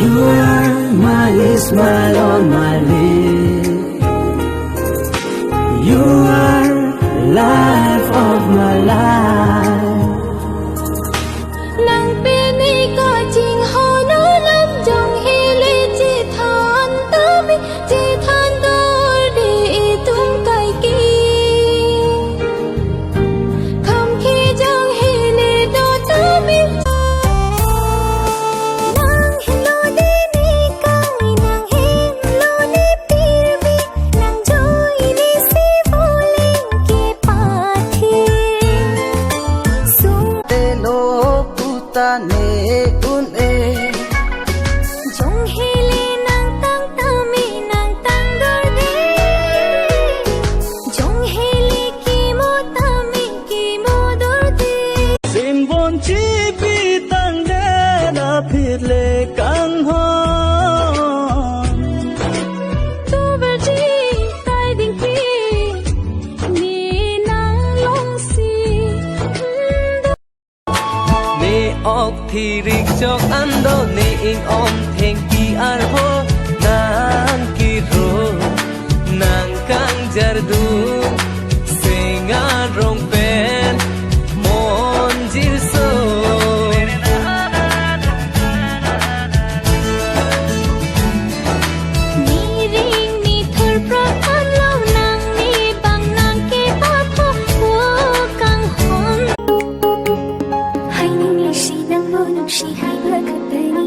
You are my smile on my lips. You are life of my life. Nang pini ko jing ho no lam jong hili ji than tami ji than dor di tung kai ki kham khi jong hili do tami nang hilo di ni kang nang hilo ni pirbi nang joy ni si boling ke pathi sung Telo putane une. jong hili nang tang tami nang tang dor di jong hili ki mo dor di Simbon chi pi tang de na phir le kang hon. tu ver ji tai ding ki ni nang long si Ne ok thi rik chok ando ne ing om theng ki ar ho nang ki ro nang kang jar du singa rong pen mon jir so. ni ring ni thur pra kan lo nang ni bang nang ke pa tho wo kang hon hai ni ni shi nang bo nang shi hai ba ka ta ni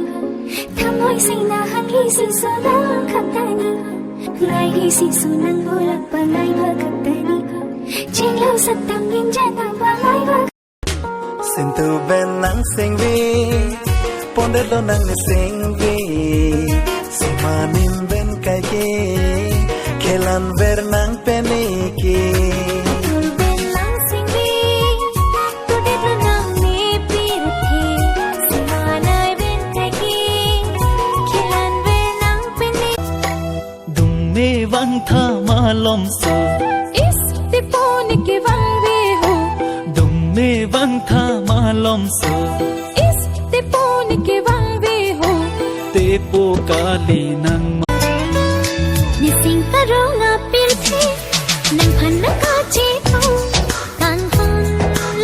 tham hoi sai na han hi si so na ka ta ni ngai hi si su nang bo lak pa ngai ba ka ta ni ching lo sat tam yin ja nang ba ngai ba Sintu ben nang sing vi ponde do nang ni sing vi simanim ben kai ke kelan ver nang peniki. ben lang sing vi tu de do nang ni pir thi si ma nai ben kai ki khilan ve nang pen ni Dung me vang tha ma lom so. is te po ni ke wang ve ho Dung me vang tha ma lom so. is te po ni ke wang ve ho Te po ka li nang ma. ni sing ta ro nga pir thi nang phan na ka chi tu kan hon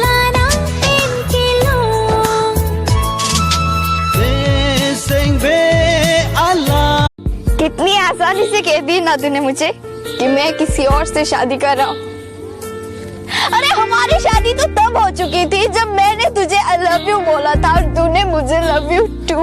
la nang pen ke lo Te sing ve ala. कितनी आसानी से कह दी ना तूने मुझे कि मैं किसी और से शादी कर रहा हूँ। अरे हमारी शादी तो तब हो चुकी थी जब मैंने तुझे आई लव यू बोला था और तूने मुझे लव यू टू